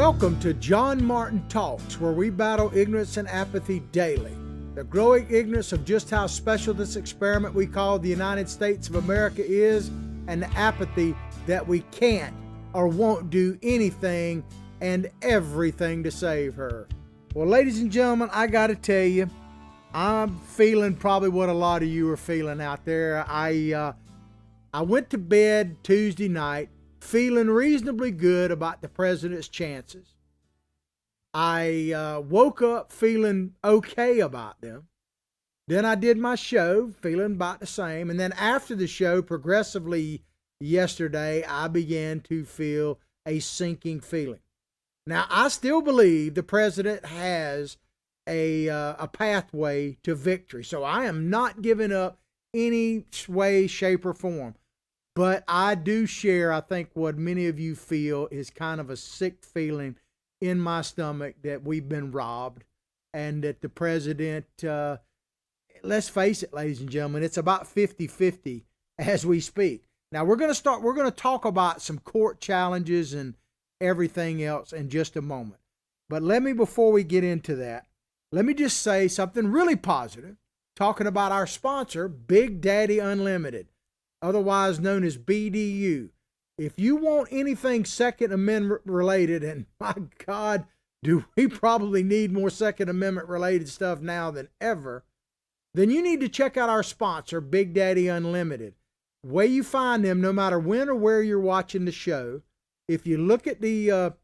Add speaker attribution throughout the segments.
Speaker 1: Welcome to John Martin Talks, where we battle ignorance and apathy daily. The growing ignorance of just how special this experiment we call the United States of America is, and the apathy that we can't or won't do anything and everything to save her. Well, ladies and gentlemen, I got to tell you, I'm feeling probably what a lot of you are feeling out there. I went to bed Tuesday night feeling reasonably good about the president's chances. I woke up feeling okay about them. Then I did my show feeling about the same. And then after the show, progressively yesterday, I began to feel a sinking feeling. Now, I still believe the president has a pathway to victory. So I am not giving up any way, shape, or form. But I do share, I think, what many of you feel is kind of a sick feeling in my stomach that we've been robbed and that the president, let's face it, ladies and gentlemen, it's about 50-50 as we speak. Now, we're going to talk about some court challenges and everything else in just a moment. But before we get into that, let me just say something really positive, talking about our sponsor, Big Daddy Unlimited, otherwise known as BDU. If you want anything Second Amendment related, and my God, do we probably need more Second Amendment related stuff now than ever, then you need to check out our sponsor, Big Daddy Unlimited. The way you find them, no matter when or where you're watching the show, if you look at the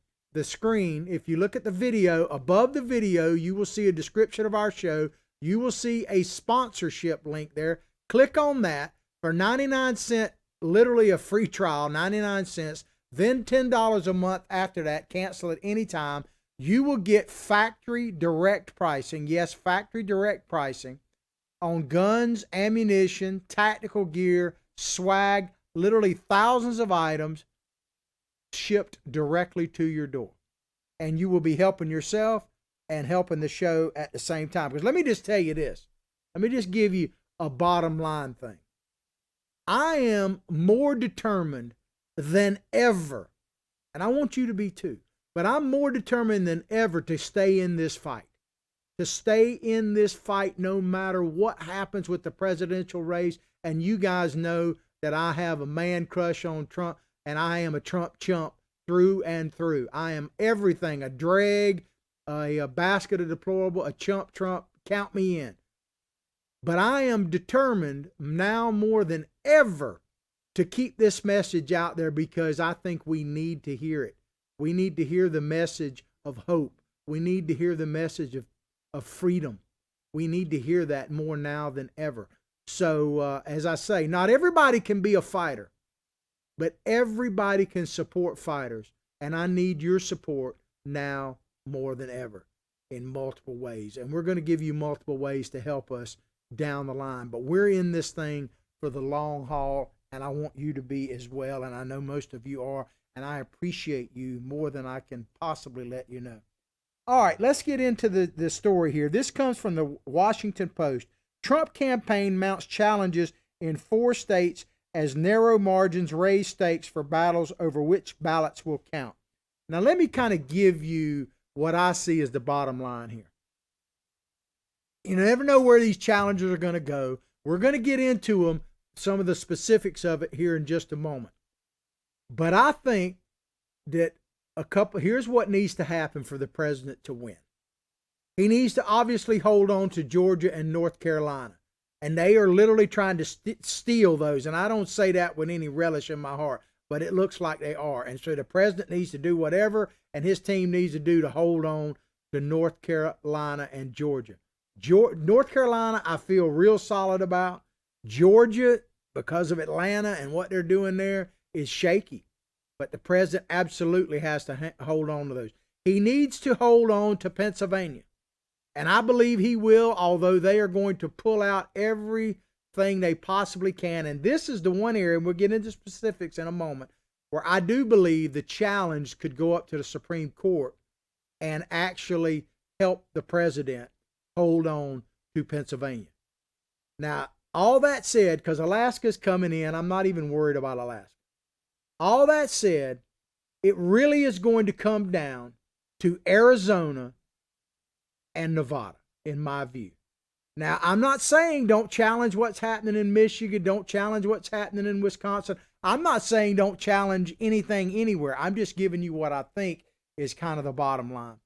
Speaker 1: screen, if you look at the video, above the video, you will see a description of our show. You will see a sponsorship link there. Click on that. For 99 cents, literally a free trial, 99 cents, then $10 a month after that, cancel at any time, you will get factory direct pricing. Yes, factory direct pricing on guns, ammunition, tactical gear, swag, literally thousands of items shipped directly to your door. And you will be helping yourself and helping the show at the same time. Because let me just tell you this. Let me just give you a bottom line thing. I am more determined than ever, and I want you to be too, but I'm more determined than ever to stay in this fight. To stay in this fight no matter what happens with the presidential race. And you guys know that I have a man crush on Trump, and I am a Trump chump through and through. I am everything, a drag, a basket of deplorable, a chump Trump, count me in. But I am determined now more than ever to keep this message out there because I think we need to hear it. We need to hear the message of hope. We need to hear the message of freedom. We need to hear that more now than ever. So, as I say, not everybody can be a fighter, but everybody can support fighters. And I need your support now more than ever in multiple ways. And we're going to give you multiple ways to help us down the line. But we're in this thing for the long haul, and I want you to be as well. And I know most of you are, and I appreciate you more than I can possibly let you know. All right, let's get into the story here. This comes from the Washington Post. Trump campaign mounts challenges in 4 states as narrow margins raise stakes for battles over which ballots will count. Now, let me kind of give you what I see as the bottom line here. You never know where these challenges are going to go. We're going to get into them, some of the specifics of it here in just a moment. But I think that here's what needs to happen for the president to win. He needs to obviously hold on to Georgia and North Carolina. And they are literally trying to steal those. And I don't say that with any relish in my heart, but it looks like they are. And so the president needs to do whatever, and his team needs to do to hold on to North Carolina and Georgia. North Carolina, I feel real solid about. Georgia, because of Atlanta and what they're doing there, is shaky. But the president absolutely has to hold on to those. He needs to hold on to Pennsylvania. And I believe he will, although they are going to pull out everything they possibly can. And this is the one area, and we'll get into specifics in a moment, where I do believe the challenge could go up to the Supreme Court and actually help the president hold on to Pennsylvania. Now, all that said, because Alaska's coming in, I'm not even worried about Alaska. All that said, it really is going to come down to Arizona and Nevada, in my view. Now, I'm not saying don't challenge what's happening in Michigan, don't challenge what's happening in Wisconsin. I'm not saying don't challenge anything anywhere. I'm just giving you what I think is kind of the bottom line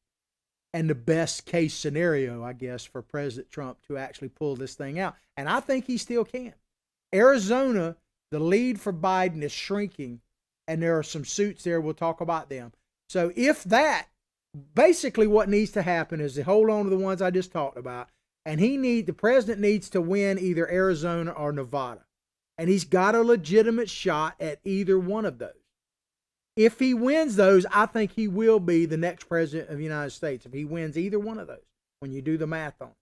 Speaker 1: and the best case scenario, I guess, for President Trump to actually pull this thing out. And I think he still can. Arizona, the lead for Biden is shrinking, and there are some suits there. We'll talk about them. So if that, basically what needs to happen is to hold on to the ones I just talked about, and the president needs to win either Arizona or Nevada. And he's got a legitimate shot at either one of those. If he wins those, I think he will be the next president of the United States. If he wins either one of those, when you do the math on it.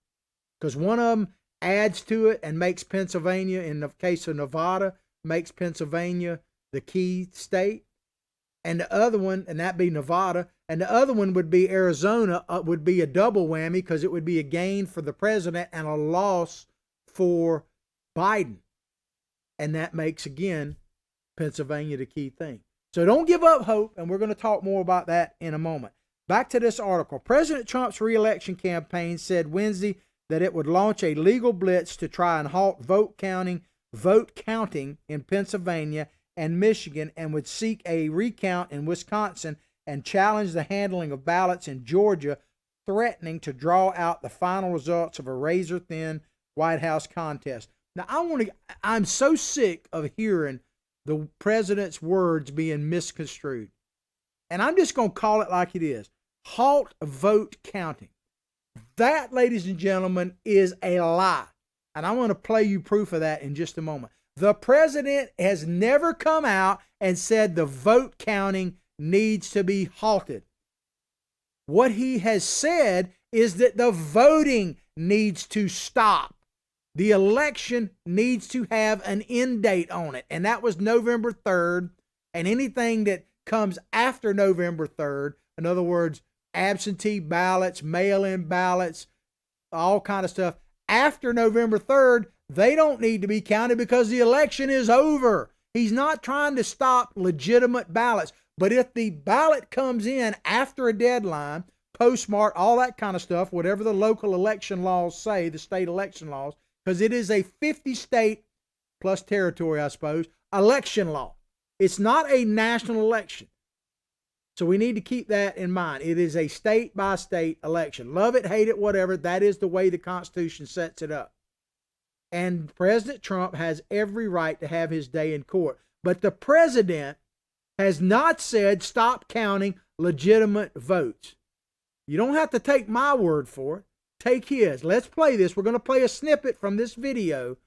Speaker 1: Because one of them adds to it and makes Pennsylvania, in the case of Nevada, makes Pennsylvania the key state. And the other one, and that be Nevada, and the other one would be Arizona, would be a double whammy because it would be a gain for the president and a loss for Biden. And that makes, again, Pennsylvania the key thing. So don't give up hope, and we're going to talk more about that in a moment. Back to this article. President Trump's re-election campaign said Wednesday that it would launch a legal blitz to try and halt vote counting in Pennsylvania and Michigan, and would seek a recount in Wisconsin and challenge the handling of ballots in Georgia, threatening to draw out the final results of a razor-thin White House contest. Now, I'm so sick of hearing the president's words being misconstrued. And I'm just going to call it like it is. Halt vote counting. That, ladies and gentlemen, is a lie. And I want to play you proof of that in just a moment. The president has never come out and said the vote counting needs to be halted. What he has said is that the voting needs to stop. The election needs to have an end date on it, and that was November 3rd, and anything that comes after November 3rd, in other words, absentee ballots, mail-in ballots, all kind of stuff, after November 3rd, they don't need to be counted because the election is over. He's not trying to stop legitimate ballots, but if the ballot comes in after a deadline, postmarked, all that kind of stuff, whatever the local election laws say, the state election laws, because it is a 50-state plus territory, I suppose, election law. It's not a national election. So we need to keep that in mind. It is a state-by-state election. Love it, hate it, whatever. That is the way the Constitution sets it up. And President Trump has every right to have his day in court. But the president has not said stop counting legitimate votes. You don't have to take my word for it. Take his. Let's play this. We're going to play a snippet from this video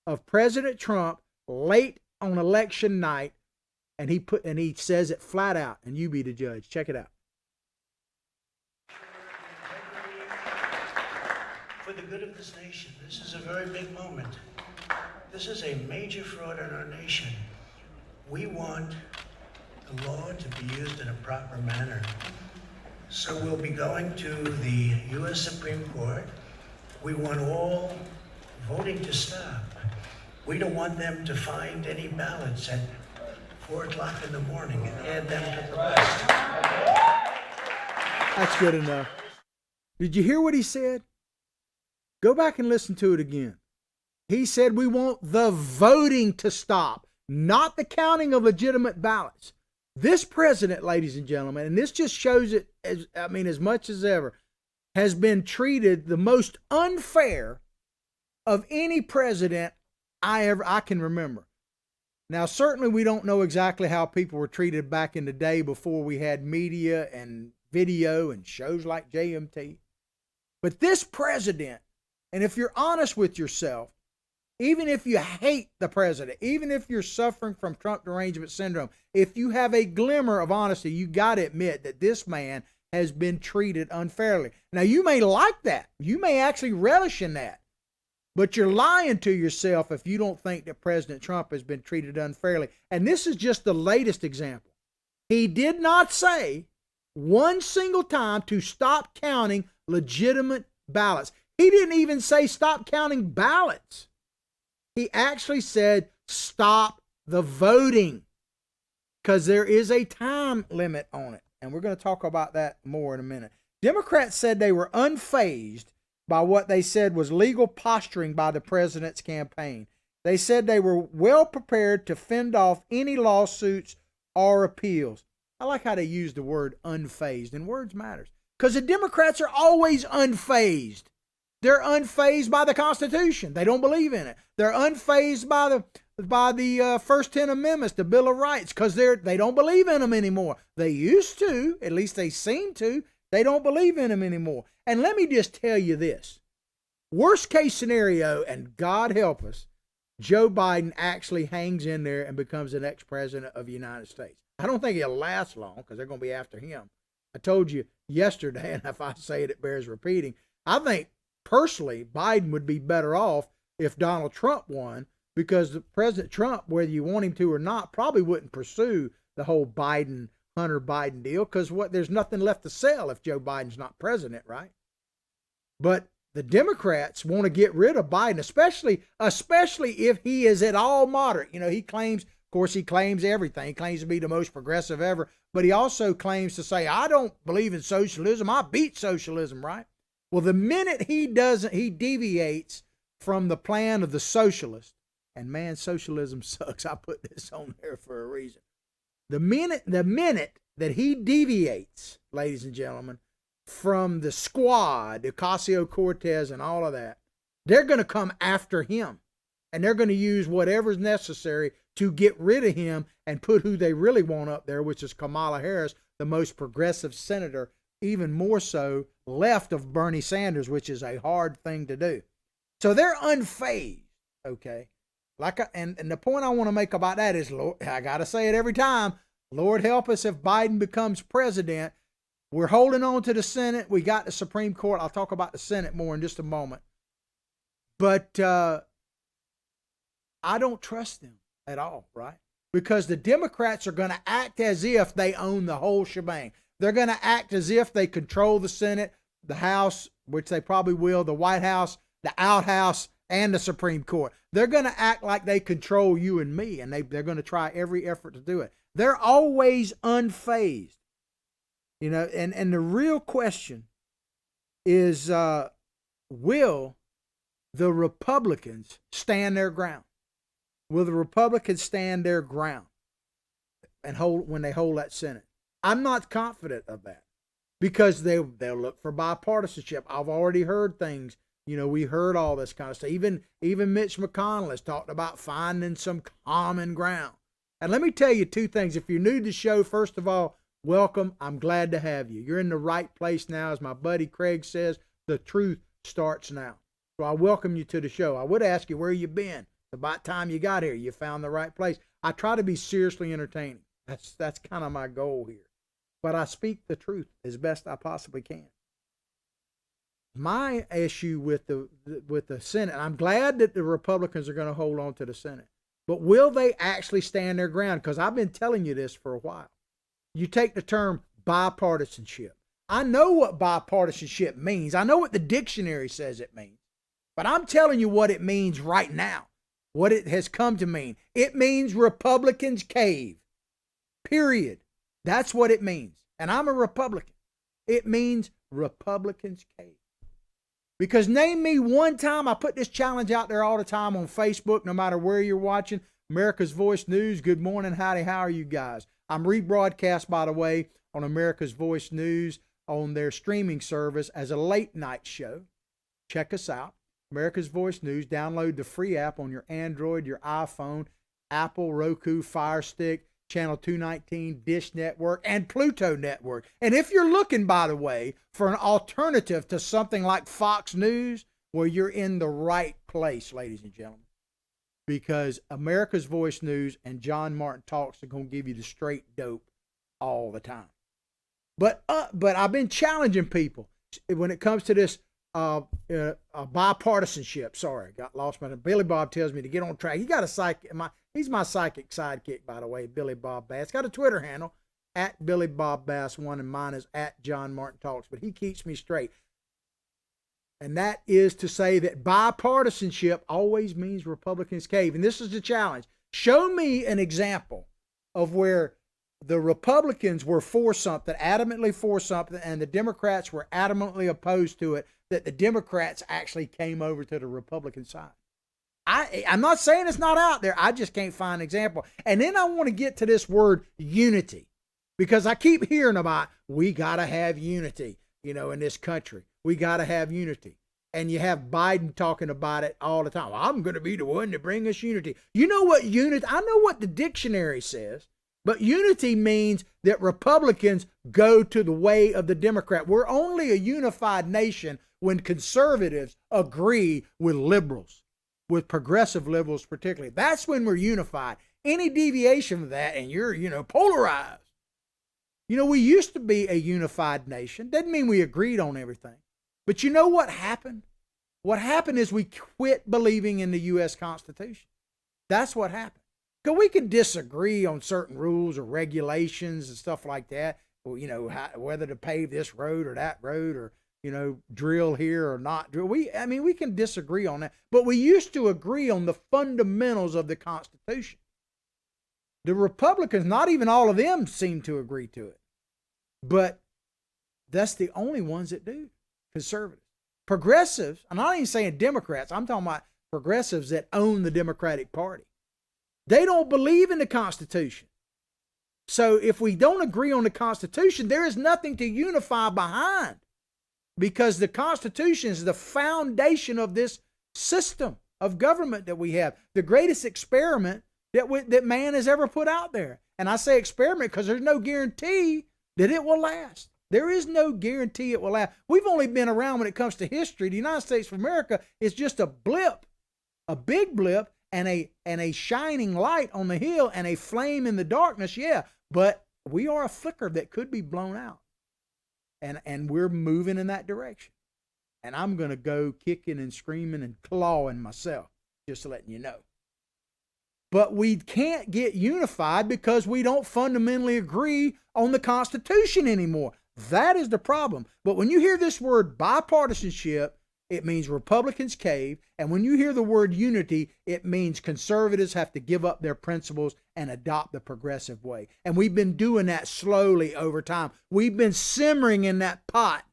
Speaker 1: of President Trump late on election night, and he says it flat out, and you be the judge. Check it out.
Speaker 2: For the good of this nation, this is a very big moment. This is a major fraud in our nation. We want the law to be used in a proper manner. So we'll be going to the U.S. Supreme Court. We want all voting to stop. We don't want them to find any ballots at 4 o'clock in the morning and add them to the list.
Speaker 1: That's good enough. Did you hear what he said? Go back and listen to it again. He said we want the voting to stop, not the counting of legitimate ballots. This president, ladies and gentlemen, and this just shows it, as much as ever, has been treated the most unfair of any president I can remember. Now, certainly we don't know exactly how people were treated back in the day before we had media and video and shows like JMT. But this president, and if you're honest with yourself, even if you hate the president, even if you're suffering from Trump derangement syndrome, if you have a glimmer of honesty, you got to admit that this man has been treated unfairly. Now, you may like that. You may actually relish in that. But you're lying to yourself if you don't think that President Trump has been treated unfairly. And this is just the latest example. He did not say one single time to stop counting legitimate ballots. He didn't even say stop counting ballots. He actually said stop the voting, because there is a time limit on it. and we're going to talk about that more in a minute. Democrats said they were unfazed by what they said was legal posturing by the president's campaign. They said they were well prepared to fend off any lawsuits or appeals. I like how they use the word unfazed, and words matters. Because the Democrats are always unfazed. They're unfazed by the Constitution. They don't believe in it. They're unfazed by the first 10 amendments, the Bill of Rights, because they don't believe in them anymore. They used to, at least they seem to. They don't believe in them anymore. And let me just tell you this. Worst case scenario, and God help us, Joe Biden actually hangs in there and becomes the next president of the United States. I don't think he'll last long because they're going to be after him. I told you yesterday, and if I say it, it bears repeating. I think personally, Biden would be better off if Donald Trump won, because President Trump, whether you want him to or not, probably wouldn't pursue the whole Hunter Biden deal, because there's nothing left to sell if Joe Biden's not president, right? But the Democrats want to get rid of Biden, especially if he is at all moderate. You know, he claims everything. He claims to be the most progressive ever, but he also claims to say, I don't believe in socialism. I beat socialism, right? Well, the minute he deviates from the plan of the socialist, and man, socialism sucks. I put this on there for a reason. The minute that he deviates, ladies and gentlemen, from the squad, Ocasio-Cortez and all of that, they're going to come after him. And they're going to use whatever's necessary to get rid of him and put who they really want up there, which is Kamala Harris, the most progressive senator, even more so left of Bernie Sanders, which is a hard thing to do. So they're unfazed, okay? And the point I want to make about that is, Lord, I got to say it every time, Lord help us if Biden becomes president. We're holding on to the Senate. We got the Supreme Court. I'll talk about the Senate more in just a moment. But I don't trust them at all, right? Because the Democrats are going to act as if they own the whole shebang. They're going to act as if they control the Senate, the House, which they probably will, the White House, the outhouse, and the Supreme Court. They're going to act like they control you and me, and they're going to try every effort to do it. They're always unfazed. You know, and the real question is, will the Republicans stand their ground? Will the Republicans stand their ground and when they hold that Senate? I'm not confident of that, because they'll look for bipartisanship. I've already heard things. You know, we heard all this kind of stuff. Even Mitch McConnell has talked about finding some common ground. And let me tell you two things. If you're new to the show, first of all, welcome. I'm glad to have you. You're in the right place now. As my buddy Craig says, the truth starts now. So I welcome you to the show. I would ask you where you been. It's about time you got here. You found the right place. I try to be seriously entertaining. That's kind of my goal here. But I speak the truth as best I possibly can. My issue with the Senate, I'm glad that the Republicans are going to hold on to the Senate. But will they actually stand their ground? Because I've been telling you this for a while. You take the term bipartisanship. I know what bipartisanship means. I know what the dictionary says it means. But I'm telling you what it means right now. What it has come to mean. It means Republicans cave. Period. That's what it means. And I'm a Republican. It means Republicans cave. Because name me one time, I put this challenge out there all the time on Facebook, no matter where you're watching. America's Voice News, good morning, howdy, how are you guys? I'm rebroadcast, by the way, on America's Voice News on their streaming service as a late night show. Check us out. America's Voice News. Download the free app on your Android, your iPhone, Apple, Roku, Fire Stick, Channel 219, Dish Network, and Pluto Network. And if you're looking, by the way, for an alternative to something like Fox News, well, you're in the right place, ladies and gentlemen. Because America's Voice News and John Martin Talks are going to give you the straight dope all the time. But I've been challenging people when it comes to this bipartisanship. Sorry, got lost. Billy Bob tells me to get on track. He got a psychic. He's my psychic sidekick, by the way, Billy Bob Bass. Got a Twitter handle at Billy Bob Bass 1, and mine is at John Martin Talks. But he keeps me straight. And that is to say that bipartisanship always means Republicans cave. And this is the challenge. Show me an example of where the Republicans were for something, adamantly for something, and the Democrats were adamantly opposed to it, that the Democrats actually came over to the Republican side. I'm not saying it's not out there. I just can't find an example. And then I want to get to this word unity, because I keep hearing about, we got to have unity, in this country. We got to have unity. And you have Biden talking about it all the time. I'm going to be the one to bring us unity. You know what unity, I know what the dictionary says, but unity means that Republicans go to the way of the Democrat. We're only a unified nation when conservatives agree with liberals, with progressive liberals particularly. That's when we're unified. Any deviation from that and you're, polarized. We used to be a unified nation. Doesn't mean we agreed on everything. But you know what happened? What happened is we quit believing in the U.S. Constitution. That's what happened. Because we can disagree on certain rules or regulations and stuff like that. Whether to pave this road or that road, or, drill here or not drill. We can disagree on that. But we used to agree on the fundamentals of the Constitution. The Republicans, not even all of them seem to agree to it. But that's the only ones that do. Conservatives. Progressives, I'm not even saying Democrats, I'm talking about progressives that own the Democratic Party. They don't believe in the Constitution. So if we don't agree on the Constitution, there is nothing to unify behind, because the Constitution is the foundation of this system of government that we have, the greatest experiment that man has ever put out there. And I say experiment because there's no guarantee that it will last. There is no guarantee it will last. We've only been around when it comes to history. The United States of America is just a blip, a big blip, and a shining light on the hill and a flame in the darkness, yeah. But we are a flicker that could be blown out. And we're moving in that direction. And I'm going to go kicking and screaming and clawing myself, just letting you know. But we can't get unified because we don't fundamentally agree on the Constitution anymore. That is the problem. But when you hear this word bipartisanship, it means Republicans cave. And when you hear the word unity, it means conservatives have to give up their principles and adopt the progressive way. And we've been doing that slowly over time. We've been simmering in that pot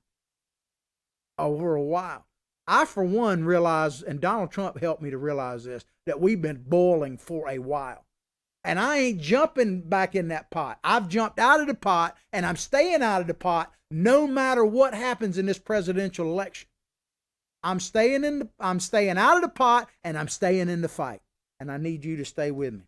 Speaker 1: over a while. I, for one, realize, and Donald Trump helped me to realize this, that we've been boiling for a while. And I ain't jumping back in that pot. I've jumped out of the pot, and I'm staying out of the pot no matter what happens in this presidential election. I'm staying out of the pot, and I'm staying in the fight. And I need you to stay with me.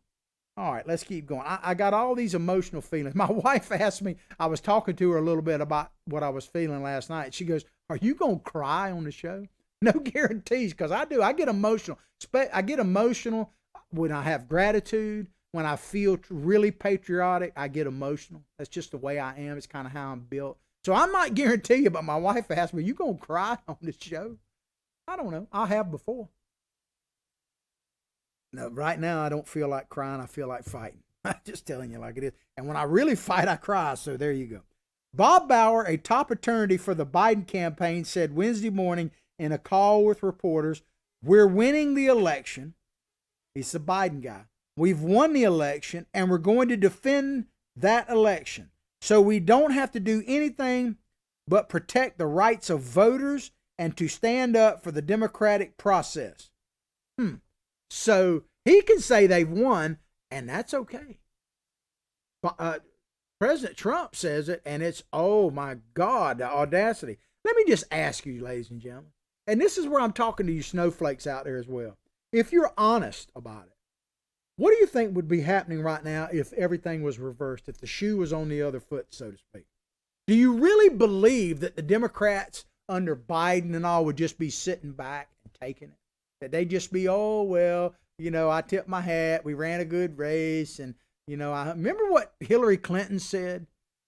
Speaker 1: All right, let's keep going. I got all these emotional feelings. My wife asked me, I was talking to her a little bit about what I was feeling last night. She goes, "Are you going to cry on the show?" No guarantees, because I do. I get emotional. I get emotional when I have gratitude. When I feel really patriotic, I get emotional. That's just the way I am. It's kind of how I'm built. So I might guarantee you, but my wife asked me, "You going to cry on this show?" I don't know. I have before. No, right now I don't feel like crying. I feel like fighting. I'm just telling you like it is. And when I really fight, I cry. So there you go. Bob Bauer, a top attorney for the Biden campaign, said Wednesday morning in a call with reporters, "We're winning the election." He's the Biden guy. "We've won the election, and we're going to defend that election. So we don't have to do anything but protect the rights of voters and to stand up for the democratic process." So he can say they've won, and that's okay. President Trump says it, and it's, oh my God, the audacity. Let me just ask you, ladies and gentlemen, and this is where I'm talking to you snowflakes out there as well. If you're honest about it, what do you think would be happening right now if everything was reversed, if the shoe was on the other foot, so to speak? Do you really believe that the Democrats under Biden and all would just be sitting back and taking it? That they'd just be, oh, well, I tipped my hat. We ran a good race. And, I remember what Hillary Clinton said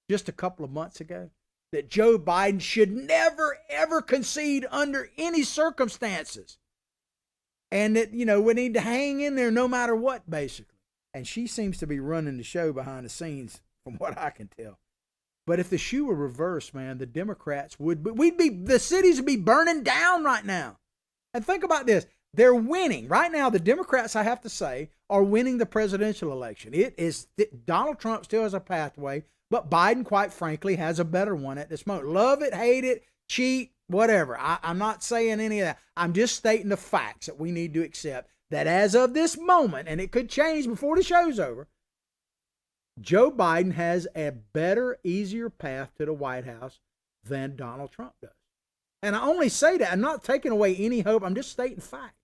Speaker 1: just a couple of months ago, that Joe Biden should never, ever concede under any circumstances. And that, we need to hang in there no matter what, basically. And she seems to be running the show behind the scenes, from what I can tell. But if the shoe were reversed, man, the Democrats the cities would be burning down right now. And think about this. They're winning. Right now, the Democrats, I have to say, or winning the presidential election. Donald Trump still has a pathway, but Biden, quite frankly, has a better one at this moment. Love it, hate it, cheat, whatever. I'm not saying any of that. I'm just stating the facts that we need to accept that as of this moment, and it could change before the show's over, Joe Biden has a better, easier path to the White House than Donald Trump does. And I only say that, I'm not taking away any hope, I'm just stating fact.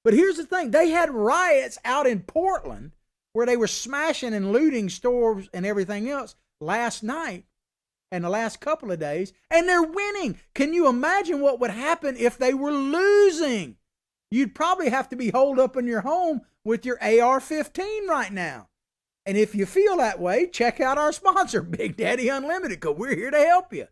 Speaker 1: But here's the thing, they had riots out in Portland where they were smashing and looting stores and everything else last night and the last couple of days, and they're winning. Can you imagine what would happen if they were losing? You'd probably have to be holed up in your home with your AR-15 right now. And if you feel that way, check out our sponsor, Big Daddy Unlimited, because we're here to help you.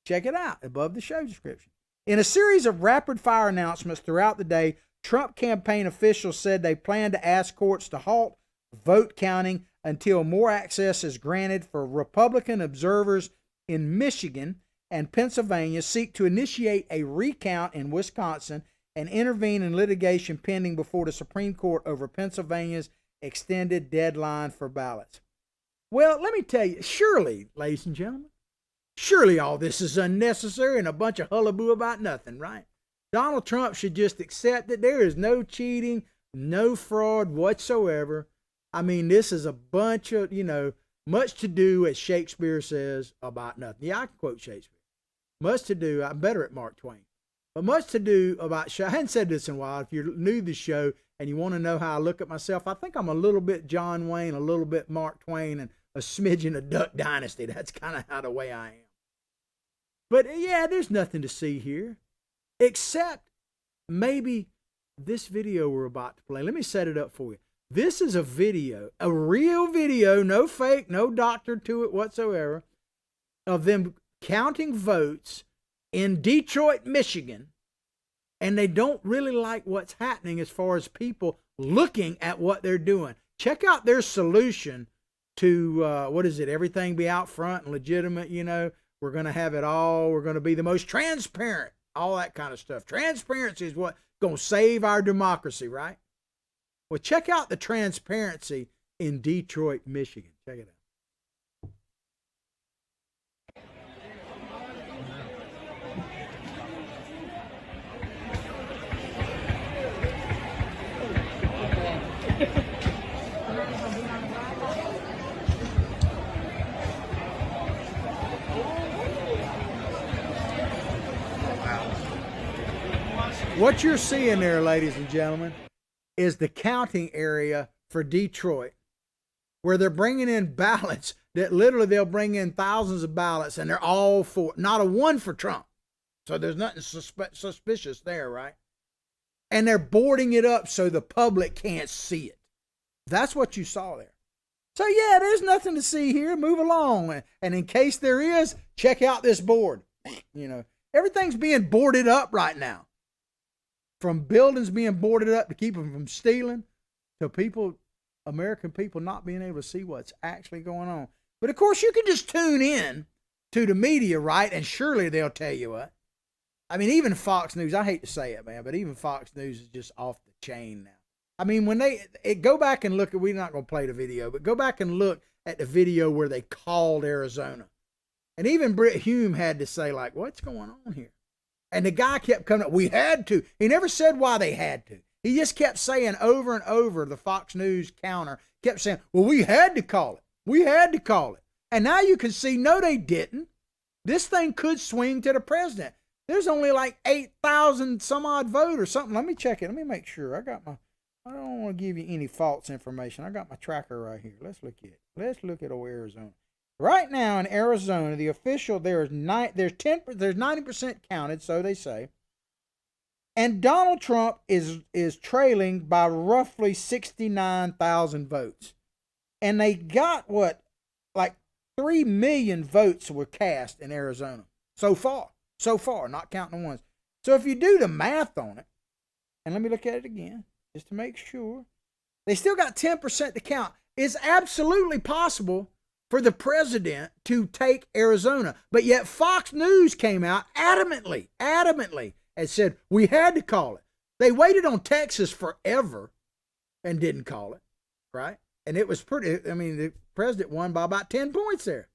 Speaker 1: Check it out above the show description. In a series of rapid-fire announcements throughout the day, Trump campaign officials said they plan to ask courts to halt vote counting until more access is granted for Republican observers in Michigan and Pennsylvania seek to initiate a recount in Wisconsin and intervene in litigation pending before the Supreme Court over Pennsylvania's extended deadline for ballots. Well, let me tell you, surely, ladies and gentlemen, surely all this is unnecessary and a bunch of hullaboo about nothing, right? Donald Trump should just accept that there is no cheating, no fraud whatsoever. I mean, this is a bunch of, much to do, as Shakespeare says, about nothing. Yeah, I can quote Shakespeare. Much to do, I'm better at Mark Twain, but much to do about, I hadn't said this in a while. If you're new to the show and you want to know how I look at myself, I think I'm a little bit John Wayne, a little bit Mark Twain, and a smidgen of Duck Dynasty. That's kind of how the way I am. But yeah, there's nothing to see here, except maybe this video we're about to play. Let me set it up for you. This is a video, a real video, no fake, no doctor to it whatsoever, of them counting votes in Detroit, Michigan, and they don't really like what's happening as far as people looking at what they're doing. Check out their solution to, everything be out front and legitimate, we're going to have it all, we're going to be the most transparent, all that kind of stuff. Transparency is what's going to save our democracy, right? Well, check out the transparency in Detroit, Michigan. Check it out. What you're seeing there, ladies and gentlemen, is the counting area for Detroit, where they're bringing in ballots that literally they'll bring in thousands of ballots and they're all for, not a one for Trump. So there's nothing suspicious there, right? And they're boarding it up so the public can't see it. That's what you saw there. So yeah, there's nothing to see here. Move along. And in case there is, check out this board. Everything's being boarded up right now. From buildings being boarded up to keep them from stealing, to people, American people, not being able to see what's actually going on. But of course, you can just tune in to the media, right? And surely they'll tell you what. I mean, even Fox News, I hate to say it, man, but even Fox News is just off the chain now. I mean, when go back and look at, we're not going to play the video, but go back and look at the video where they called Arizona. And even Brit Hume had to say, like, what's going on here? And the guy kept coming up, we had to. He never said why they had to. He just kept saying over and over, the Fox News counter kept saying, well, we had to call it. We had to call it. And now you can see, no, they didn't. This thing could swing to the president. There's only like 8,000 some odd vote or something. Let me check it. Let me make sure. I don't want to give you any false information. I got my tracker right here. Let's look at it. Let's look at old Arizona. Right now in Arizona, the official, there's 90% counted, so they say. And Donald Trump is trailing by roughly 69,000 votes. And they got like 3 million votes were cast in Arizona so far, not counting the ones. So if you do the math on it, and let me look at it again, just to make sure, they still got 10% to count. It's absolutely possible for the president to take Arizona. But yet Fox News came out adamantly, and said, we had to call it. They waited on Texas forever and didn't call it. right? And it was pretty, I mean, the president won by about 10 points there.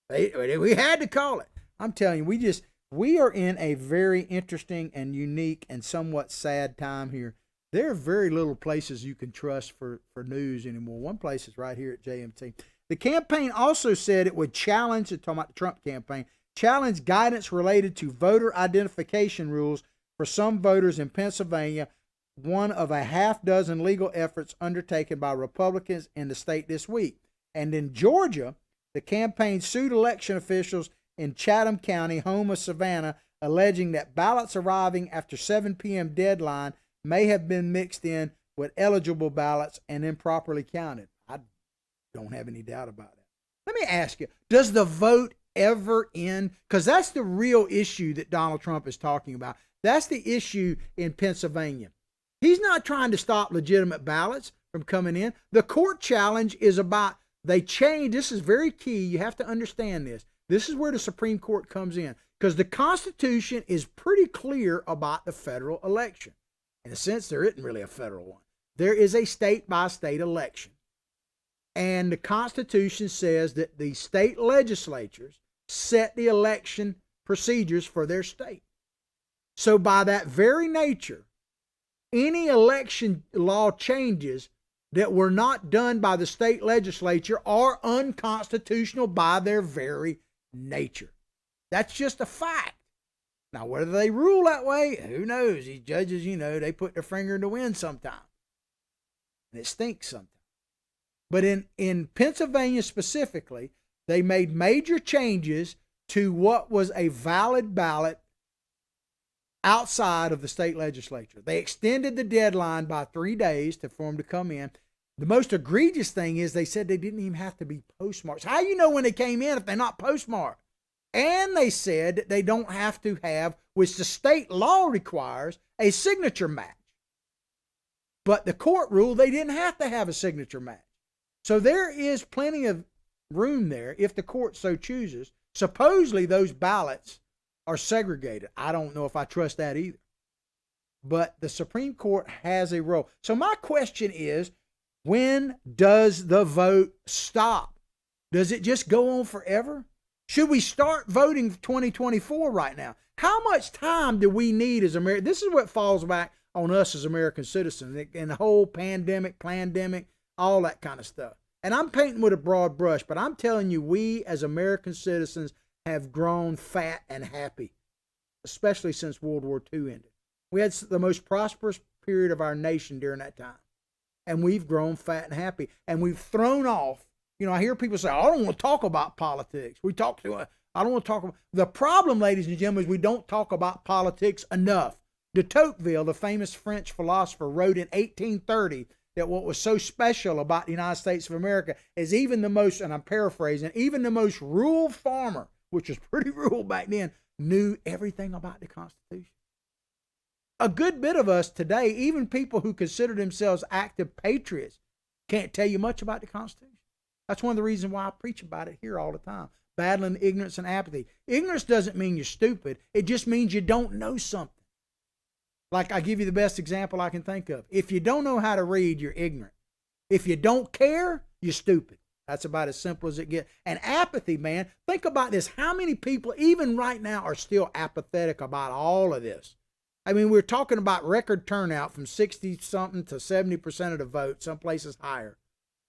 Speaker 1: We had to call it. I'm telling you, we are in a very interesting and unique and somewhat sad time here. There are very little places you can trust for news anymore. One place is right here at JMT. The campaign also said it would challenge, talking about the Trump campaign, challenge guidance related to voter identification rules for some voters in Pennsylvania, one of a half dozen legal efforts undertaken by Republicans in the state this week. And in Georgia, the campaign sued election officials in Chatham County, home of Savannah, alleging that ballots arriving after 7 p.m. deadline may have been mixed in with eligible ballots and improperly counted. I don't have any doubt about that. Let me ask you, does the vote ever end? Because that's the real issue that Donald Trump is talking about. That's the issue in Pennsylvania. He's not trying to stop legitimate ballots from coming in. The court challenge is about, they change, this is very key, you have to understand this. This is where the Supreme Court comes in, because the Constitution is pretty clear about the federal election. In a sense, there isn't really a federal one. There is a state-by-state election. And the Constitution says that the state legislatures set the election procedures for their state. So by that very nature, any election law changes that were not done by the state legislature are unconstitutional by their very nature. That's just a fact. Now, whether they rule that way, who knows? These judges, they put their finger in the wind sometimes. And it stinks sometimes. But in Pennsylvania specifically, they made major changes to what was a valid ballot outside of the state legislature. They extended the deadline by 3 days for them to come in. The most egregious thing is they said they didn't even have to be postmarked. How do you know when they came in if they're not postmarked? And they said that they don't have to have, which the state law requires, a signature match. But the court ruled they didn't have to have a signature match. So there is plenty of room there if the court so chooses. Supposedly those ballots are segregated. I don't know if I trust that either. But the Supreme Court has a role. So my question is, when does the vote stop? Does it just go on forever? Should we start voting 2024 right now? How much time do we need as Americans? This is what falls back on us as American citizens and the whole pandemic, all that kind of stuff. And I'm painting with a broad brush, but I'm telling you, we as American citizens have grown fat and happy, especially since World War II ended. We had the most prosperous period of our nation during that time. And we've grown fat and happy. And we've thrown off, I hear people say, I don't want to talk about politics. I don't want to talk about. The problem, ladies and gentlemen, is we don't talk about politics enough. De Tocqueville, the famous French philosopher, wrote in 1830 that what was so special about the United States of America is even the most, and I'm paraphrasing, even the most rural farmer, which was pretty rural back then, knew everything about the Constitution. A good bit of us today, even people who consider themselves active patriots, can't tell you much about the Constitution. That's one of the reasons why I preach about it here all the time. Battling ignorance and apathy. Ignorance doesn't mean you're stupid. It just means you don't know something. Like, I give you the best example I can think of. If you don't know how to read, you're ignorant. If you don't care, you're stupid. That's about as simple as it gets. And apathy, man, think about this. How many people, even right now, are still apathetic about all of this? I mean, we're talking about record turnout from 60-something to 70% of the vote, some places higher.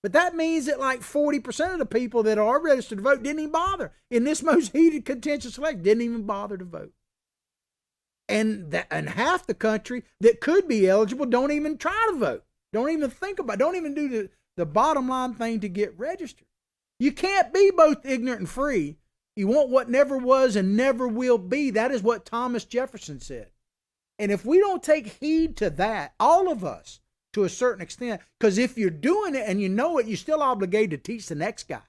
Speaker 1: But that means that like 40% of the people that are registered to vote didn't even bother. In this most heated, contentious election, didn't even bother to vote. And half the country that could be eligible don't even try to vote. Don't even think about it. Don't even do the bottom line thing to get registered. You can't be both ignorant and free. You want what never was and never will be. That is what Thomas Jefferson said. And if we don't take heed to that, all of us, to a certain extent, because if you're doing it and you know it, you're still obligated to teach the next guy.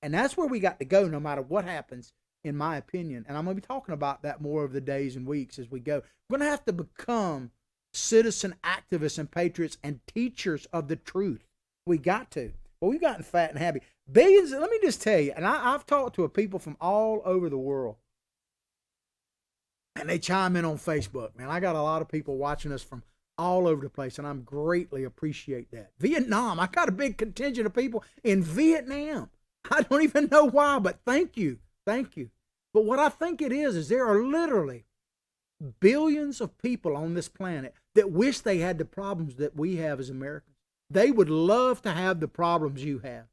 Speaker 1: And that's where we got to go no matter what happens, in my opinion. And I'm going to be talking about that more over the days and weeks as we go. We're going to have to become citizen activists and patriots and teachers of the truth. We got to. But we've gotten fat and happy. Billions, let me just tell you, and I've talked to people from all over the world. And they chime in on Facebook, man. I got a lot of people watching us from all over the place, and I'm greatly appreciate that. Vietnam, I got a big contingent of people in Vietnam. I don't even know why, but thank you. Thank you. But what I think it is there are literally billions of people on this planet that wish they had the problems that we have as Americans. They would love to have the problems you have.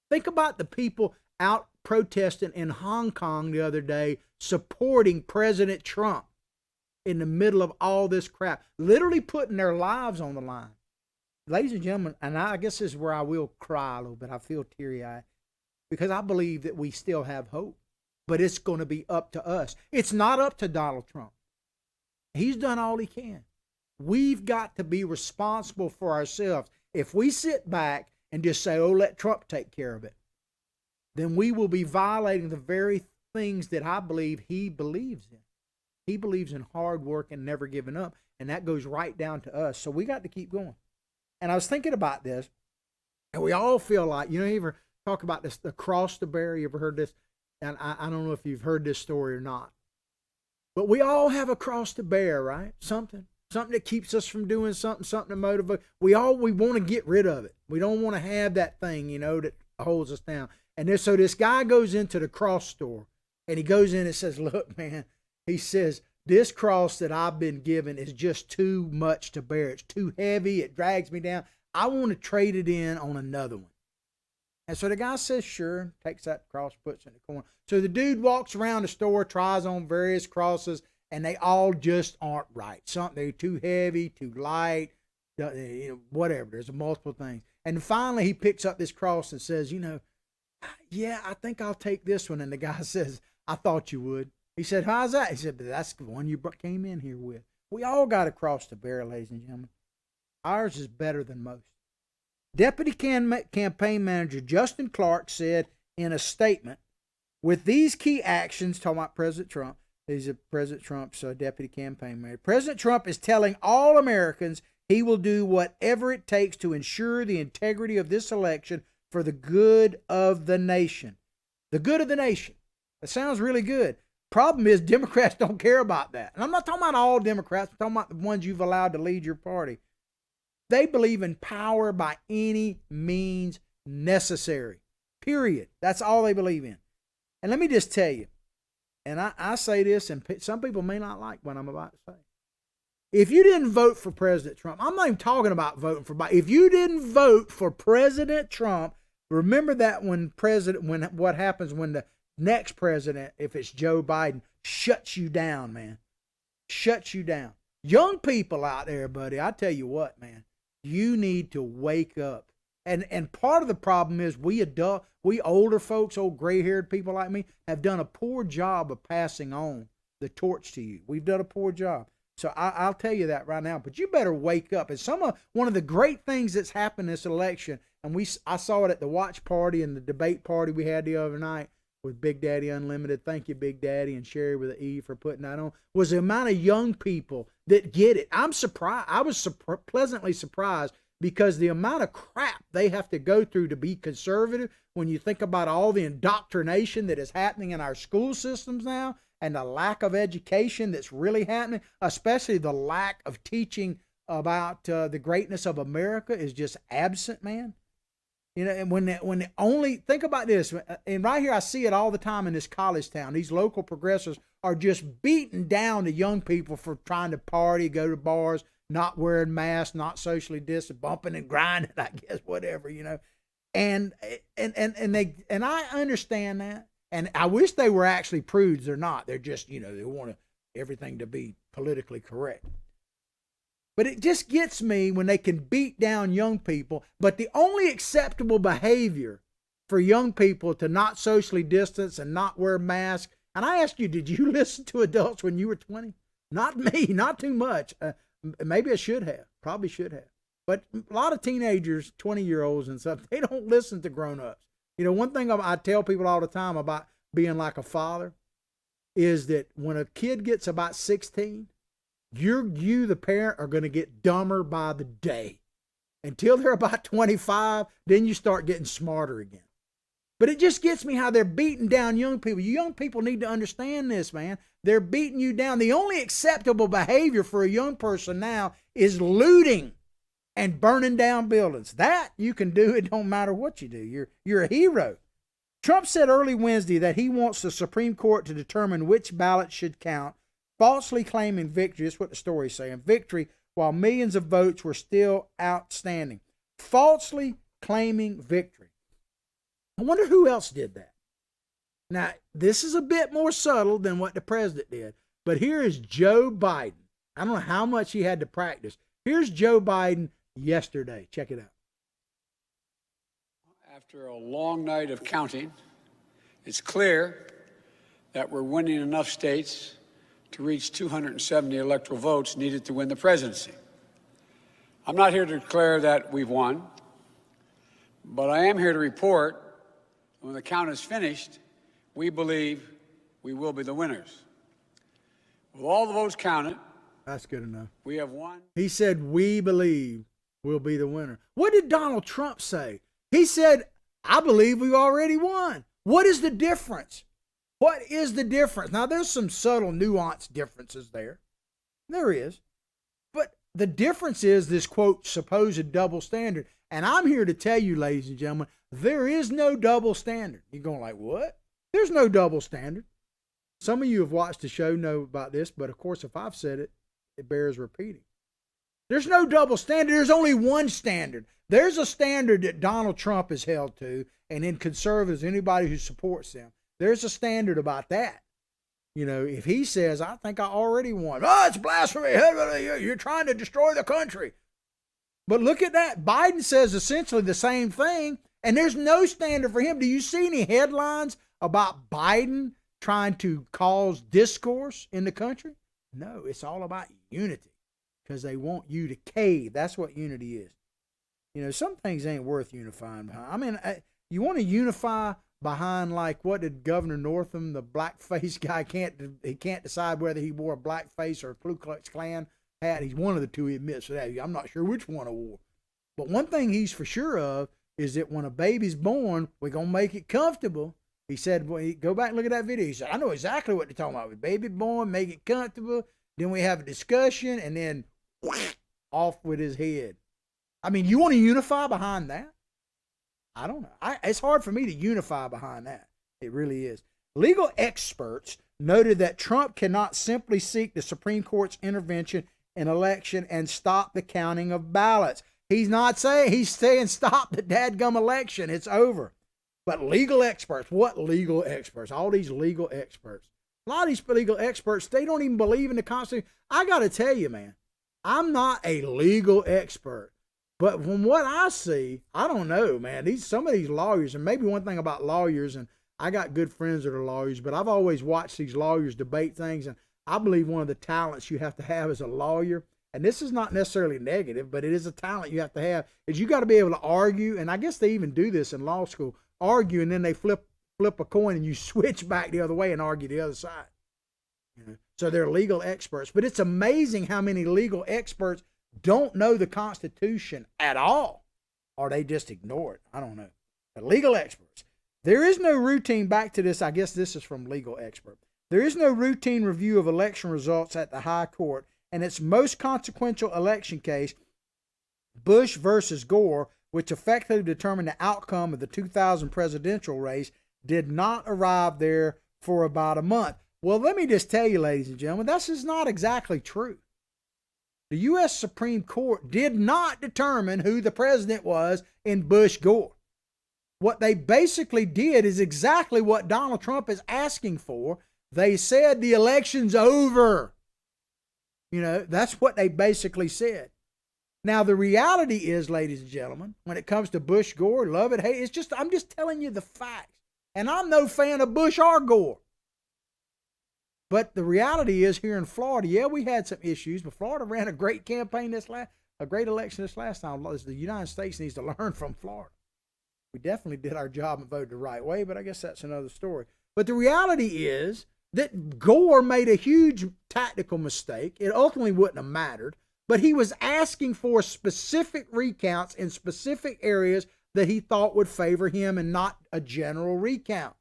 Speaker 1: Think about the people out protesting in Hong Kong the other day supporting President Trump in the middle of all this crap, literally putting their lives on the line. Ladies and gentlemen, and I guess this is where I will cry a little bit. I feel teary-eyed because I believe that we still have hope, but it's going to be up to us. It's not up to Donald Trump. He's done all he can. We've got to be responsible for ourselves. If we sit back and just say, oh, let Trump take care of it, then we will be violating the very things that I believe he believes in. He believes in hard work and never giving up, and that goes right down to us. So we got to keep going. And I was thinking about this, and we all feel like, you ever talk about this, the cross to bear? You ever heard this? And I don't know if you've heard this story or not. But we all have a cross to bear, right? Something that keeps us from doing something to motivate. We want to get rid of it. We don't want to have that thing, that holds us down. And so this guy goes into the cross store, and he goes in and says, look, man, he says, this cross that I've been given is just too much to bear. It's too heavy. It drags me down. I want to trade it in on another one. And so the guy says, sure, takes that cross, puts it in the corner. So the dude walks around the store, tries on various crosses, and they all just aren't right. They're too heavy, too light, whatever. There's multiple things. And finally he picks up this cross and says, yeah, I think I'll take this one. And the guy says, I thought you would. He said, how's that? He said, but that's the one you came in here with. We all got a cross to bear, ladies and gentlemen. Ours is better than most. Deputy Campaign Manager Justin Clark said in a statement, with these key actions, talking about President Trump, he's President Trump's Deputy Campaign Manager. President Trump is telling all Americans he will do whatever it takes to ensure the integrity of this election for the good of the nation. The good of the nation. That sounds really good. Problem is, Democrats don't care about that. And I'm not talking about all Democrats. I'm talking about the ones you've allowed to lead your party. They believe in power by any means necessary. Period. That's all they believe in. And let me just tell you, and I say this, and some people may not like what I'm about to say. If you didn't vote for President Trump, I'm not even talking about voting for Biden. If you didn't vote for President Trump, remember that when what happens when the next president, if it's Joe Biden, shuts you down, man. Shuts you down. Young people out there, buddy, I tell you what, man, you need to wake up. And part of the problem is we older folks, old gray-haired people like me, have done a poor job of passing on the torch to you. We've done a poor job. So I'll tell you that right now. But you better wake up. And one of the great things that's happened this election, and I saw it at the watch party and the debate party we had the other night with Big Daddy Unlimited. Thank you, Big Daddy, and Sherry with an E for putting that on. Was the amount of young people that get it. I'm surprised. I was pleasantly surprised, because the amount of crap they have to go through to be conservative, when you think about all the indoctrination that is happening in our school systems now, and the lack of education that's really happening, especially the lack of teaching about the greatness of America is just absent, man. And when only, think about this, and right here I see it all the time in this college town. These local progressives are just beating down the young people for trying to party, go to bars, not wearing masks, not socially distant, bumping and grinding, I guess, whatever, And I understand that. And I wish they were actually prudes. They're not. They're just, they want everything to be politically correct. But it just gets me when they can beat down young people. But the only acceptable behavior for young people to not socially distance and not wear masks. And I ask you, did you listen to adults when you were 20? Not me, not too much. Maybe I should have, probably should have. But a lot of teenagers, 20-year-olds and stuff, they don't listen to grown-ups. One thing I tell people all the time about being like a father is that when a kid gets about 16, you, the parent, are going to get dumber by the day. Until they're about 25, then you start getting smarter again. But it just gets me how they're beating down young people. You young people need to understand this, man. They're beating you down. The only acceptable behavior for a young person now is looting and burning down buildings. That you can do. It don't matter what you do. You're a hero. Trump said early Wednesday that he wants the Supreme Court to determine which ballots should count, falsely claiming victory. That's what the story's saying. Victory while millions of votes were still outstanding. Falsely claiming victory. I wonder who else did that. Now, this is a bit more subtle than what the president did, but here is Joe Biden. I don't know how much he had to practice. Here's Joe Biden yesterday. Check it out.
Speaker 3: After a long night of counting, it's clear that we're winning enough states to reach 270 electoral votes needed to win the presidency. I'm not here to declare that we've won, but I am here to report when the count is finished, we believe we will be the winners. With all the votes counted,
Speaker 1: that's good enough.
Speaker 3: We have won.
Speaker 1: He said, we believe we'll be the winner. What did Donald Trump say? He said, I believe we've already won. What is the difference? What is the difference? Now, there's some subtle nuanced differences there. There is. But the difference is this, quote, supposed double standard. And I'm here to tell you, ladies and gentlemen, there is no double standard. You're going like, what? There's no double standard. Some of you have watched the show know about this, but of course, if I've said it, it bears repeating. There's no double standard. There's only one standard. There's a standard that Donald Trump is held to, and in conservatives, anybody who supports them, there's a standard about that. You know, if he says, I think I already won. Oh, it's blasphemy. You're trying to destroy the country. But look at that. Biden says essentially the same thing, and there's no standard for him. Do you see any headlines about Biden trying to cause discourse in the country? No, it's all about unity because they want you to cave. That's what unity is. You know, some things ain't worth unifying behind. I mean, you want to unify behind, like, what did Governor Northam, the blackface guy, he can't decide whether he wore a blackface or a Ku Klux Klan hat. He's one of the two, he admits to that. I'm not sure which one I wore. But one thing he's for sure of is that when a baby's born, we're going to make it comfortable. He said, well, go back and look at that video. He said, I know exactly what they're talking about. With baby born, make it comfortable. Then we have a discussion, and then off with his head. I mean, you want to unify behind that? I don't know. It's hard for me to unify behind that. It really is. Legal experts noted that Trump cannot simply seek the Supreme Court's intervention in election and stop the counting of ballots. He's saying stop the dadgum election. It's over. But legal experts, what legal experts? All these legal experts. A lot of these legal experts, they don't even believe in the Constitution. I got to tell you, man, I'm not a legal expert. But from what I see, I don't know, man. Some of these lawyers, and maybe one thing about lawyers, and I got good friends that are lawyers, but I've always watched these lawyers debate things, and I believe one of the talents you have to have as a lawyer, and this is not necessarily negative, but it is a talent you have to have, is you got to be able to argue, and I guess they even do this in law school, argue, and then they flip a coin, and you switch back the other way and argue the other side. You know? So they're legal experts. But it's amazing how many legal experts don't know the Constitution at all, or they just ignore it. I don't know. But legal experts. There is no routine, back to this, I guess this is from legal expert. There is no routine review of election results at the high court, and its most consequential election case, Bush versus Gore, which effectively determined the outcome of the 2000 presidential race, did not arrive there for about a month. Well, let me just tell you, ladies and gentlemen, this is not exactly true. The U.S. Supreme Court did not determine who the president was in Bush-Gore. What they basically did is exactly what Donald Trump is asking for. They said the election's over. You know, that's what they basically said. Now, the reality is, ladies and gentlemen, when it comes to Bush-Gore, love it, hate, I'm just telling you the facts. And I'm no fan of Bush or Gore. But the reality is, here in Florida, yeah, we had some issues, but Florida ran a great campaign a great election this last time. The United States needs to learn from Florida. We definitely did our job and voted the right way, but I guess that's another story. But the reality is that Gore made a huge tactical mistake. It ultimately wouldn't have mattered, but he was asking for specific recounts in specific areas that he thought would favor him and not a general recount.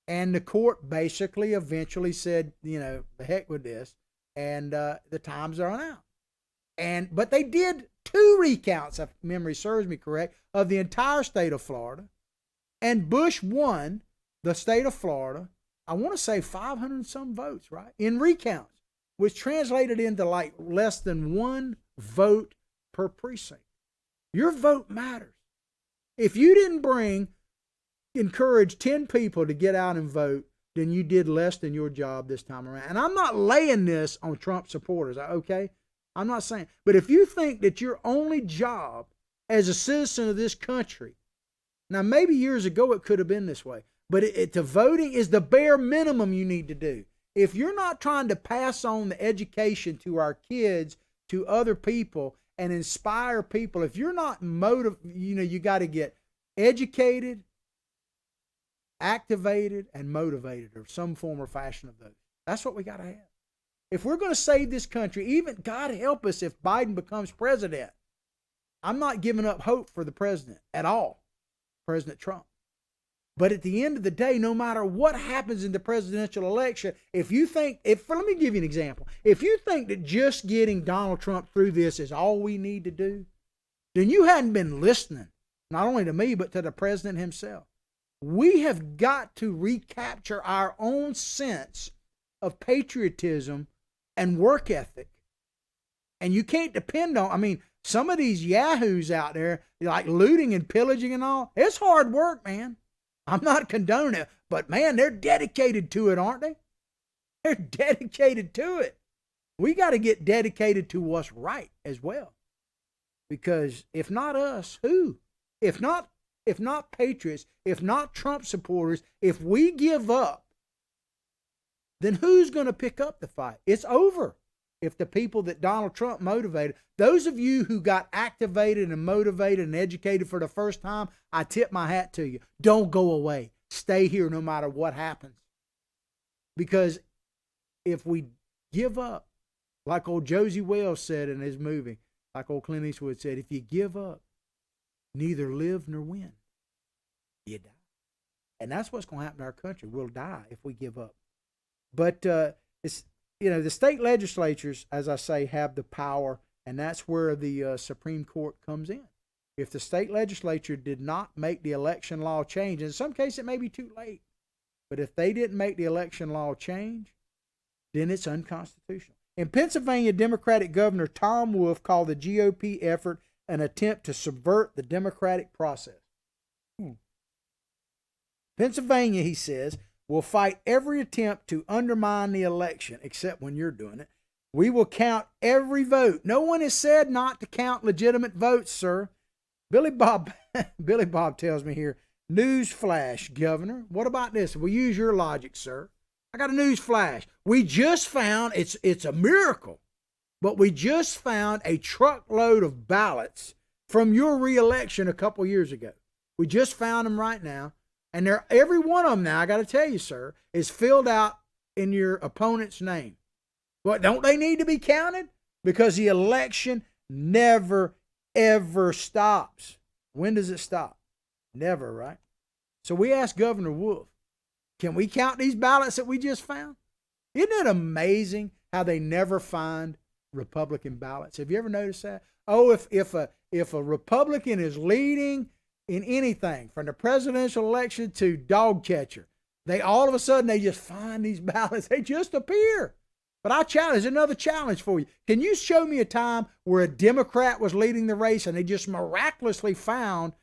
Speaker 1: And the court basically eventually said, the heck with this, and the times are out. But they did 2 recounts, if memory serves me correct, of the entire state of Florida. And Bush won the state of Florida, I want to say 500 and some votes, right? In recounts, which translated into like less than 1 vote per precinct. Your vote matters. If you didn't encourage 10 people to get out and vote, then you did less than your job this time around. And I'm not laying this on Trump supporters, okay? I'm not saying. But if you think that your only job as a citizen of this country, now maybe years ago it could have been this way, but to voting is the bare minimum you need to do. If you're not trying to pass on the education to our kids, to other people, and inspire people, if you're not you got to get educated, activated, and motivated, or some form or fashion of those. That's what we got to have. If we're going to save this country, even God help us if Biden becomes president. I'm not giving up hope for the president at all, President Trump. But at the end of the day, no matter what happens in the presidential election, let me give you an example. If you think that just getting Donald Trump through this is all we need to do, then you hadn't been listening, not only to me, but to the president himself. We have got to recapture our own sense of patriotism and work ethic. And you can't depend on, some of these yahoos out there, like looting and pillaging and all, it's hard work, man. I'm not condoning it, but man, they're dedicated to it, aren't they? They're dedicated to it. We got to get dedicated to what's right as well. Because if not us, who? If not patriots, if not Trump supporters, if we give up, then who's going to pick up the fight? It's over. If the people that Donald Trump motivated, those of you who got activated and motivated and educated for the first time, I tip my hat to you. Don't go away. Stay here no matter what happens. Because if we give up, like old Josie Wells said in his movie, like old Clint Eastwood said, if you give up, neither live nor win. You die. And that's what's going to happen to our country. We'll die if we give up. But the state legislatures, as I say, have the power, and that's where the Supreme Court comes in. If the state legislature did not make the election law change, in some cases it may be too late, but if they didn't make the election law change, then it's unconstitutional. In Pennsylvania, Democratic Governor Tom Wolf called the GOP effort an attempt to subvert the democratic process. Pennsylvania, he says, will fight every attempt to undermine the election, except when you're doing it. We will count every vote. No one has said not to count legitimate votes, sir. Billy Bob tells me here, news flash, Governor. What about this? We'll use your logic, sir. I got a news flash. We just found, it's a miracle, but we just found a truckload of ballots from your reelection a couple years ago. We just found them right now. And every one of them now, I got to tell you, sir, is filled out in your opponent's name. What, don't they need to be counted? Because the election never, ever stops. When does it stop? Never, right? So we asked Governor Wolf, can we count these ballots that we just found? Isn't it amazing how they never find Republican ballots? Have you ever noticed that? Oh, if a Republican is leading in anything, from the presidential election to dog catcher, they all of a sudden they just find these ballots. They just appear. But I challenge, another challenge for you. Can you show me a time where a Democrat was leading the race and they just miraculously found,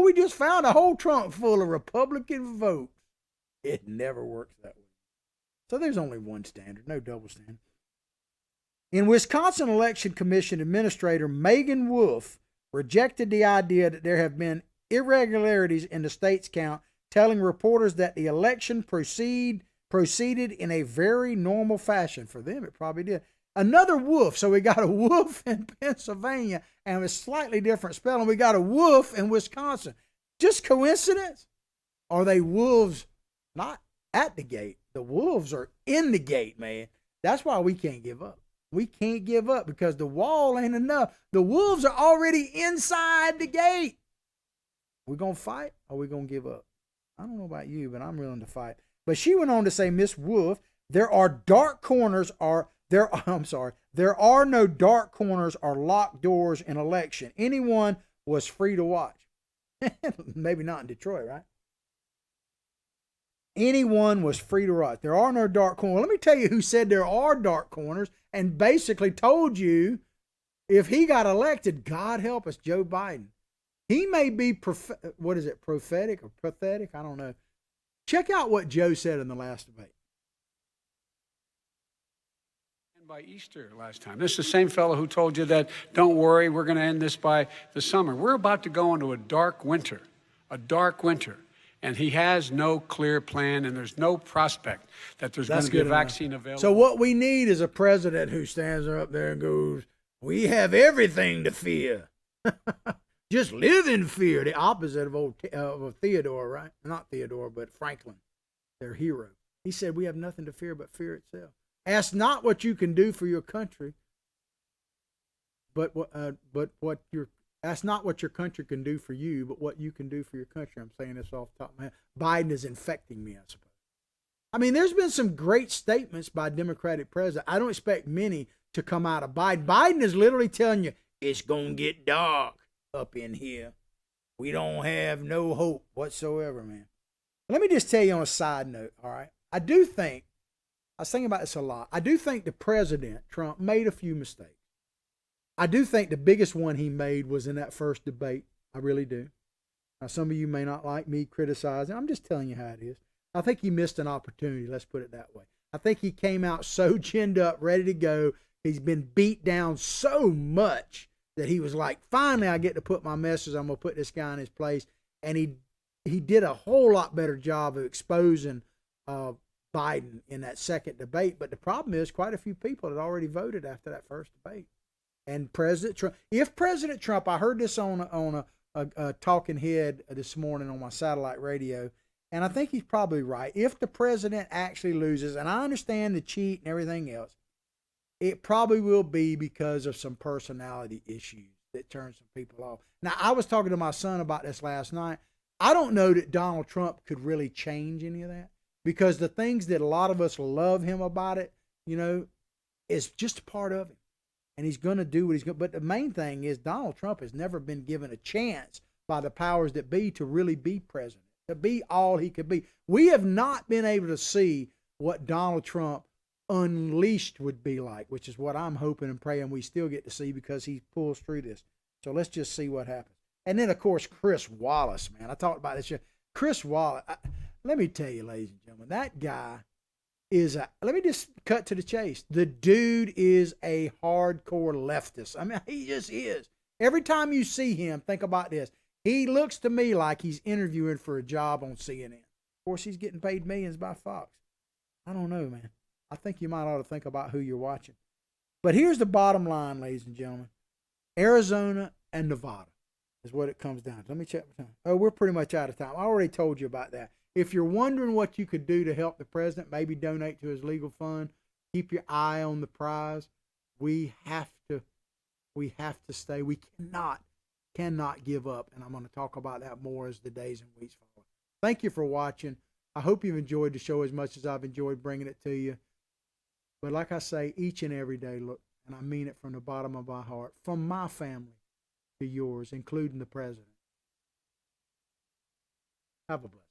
Speaker 1: we just found a whole trunk full of Republican votes? It never works that way. So there's only one standard, no double standard. In Wisconsin Election Commission Administrator Megan Wolf rejected the idea that there have been irregularities in the state's count, telling reporters that the election proceeded in a very normal fashion. For them, it probably did. Another Wolf. So we got a Wolf in Pennsylvania, and with slightly different spelling. We got a Wolf in Wisconsin. Just coincidence? Are they wolves not at the gate? The wolves are in the gate, man. That's why we can't give up. We can't give up because the wall ain't enough. The wolves are already inside the gate. We going to fight or we going to give up? I don't know about you, but I'm willing to fight. But she went on to say, Miss Wolf, there are dark corners or there are no dark corners or locked doors in election. Anyone was free to watch. Maybe not in Detroit, right? Anyone was free to watch. There are no dark corners. Let me tell you who said there are dark corners and basically told you if he got elected, God help us, Joe Biden. He may be, prophetic or pathetic? I don't know. Check out what Joe said in the last debate.
Speaker 3: By Easter last time. This is the same fellow who told you that, don't worry, we're going to end this by the summer. We're about to go into a dark winter. And he has no clear plan, and there's no prospect that there's going to be a vaccine available.
Speaker 1: So what we need is a president who stands up there and goes, we have everything to fear. Just live in fear. The opposite of Theodore, right? Not Theodore, but Franklin, their hero. He said, we have nothing to fear but fear itself. Ask not what you can do for your country, ask not what your country can do for you, but what you can do for your country. I'm saying this off the top of my head. Biden is infecting me, I suppose. I mean, there's been some great statements by Democratic president. I don't expect many to come out of Biden. Biden is literally telling you, it's going to get dark up in here. We don't have no hope whatsoever, man. Let me just tell you on a side note, all right? I was thinking about this a lot. I do think the president, Trump, made a few mistakes. I do think the biggest one he made was in that first debate. I really do. Now, some of you may not like me criticizing. I'm just telling you how it is. I think he missed an opportunity. Let's put it that way. I think he came out so ginned up, ready to go. He's been beat down so much that he was like, finally, I get to put my message. I'm going to put this guy in his place. And he did a whole lot better job of exposing Biden in that second debate. But the problem is quite a few people had already voted after that first debate. And President Trump, if President Trump, I heard this on a talking head this morning on my satellite radio, and I think he's probably right. If the president actually loses, and I understand the cheat and everything else, it probably will be because of some personality issues that turn some people off. Now, I was talking to my son about this last night. I don't know that Donald Trump could really change any of that, because the things that a lot of us love him about it, is just a part of him. And he's going to do what he's going to. But the main thing is Donald Trump has never been given a chance by the powers that be to really be president, to be all he could be. We have not been able to see what Donald Trump unleashed would be like, which is what I'm hoping and praying we still get to see, because he pulls through this. So let's just see what happens. And then, of course, Chris Wallace, man. I talked about this. Chris Wallace, let me tell you, ladies and gentlemen, that guy is let me just cut to the chase. The dude is a hardcore leftist. I mean, he just is. Every time you see him, think about this. He looks to me like he's interviewing for a job on CNN. Of course, he's getting paid millions by Fox. I don't know, man. I think you might ought to think about who you're watching. But here's the bottom line, ladies and gentlemen. Arizona and Nevada is what it comes down to. Let me check my time. Oh, we're pretty much out of time. I already told you about that. If you're wondering what you could do to help the president, maybe donate to his legal fund, keep your eye on the prize. We have to stay. We cannot give up. And I'm going to talk about that more as the days and weeks follow. Thank you for watching. I hope you've enjoyed the show as much as I've enjoyed bringing it to you. But like I say, each and every day, look, and I mean it from the bottom of my heart, from my family to yours, including the president. Have a blessing.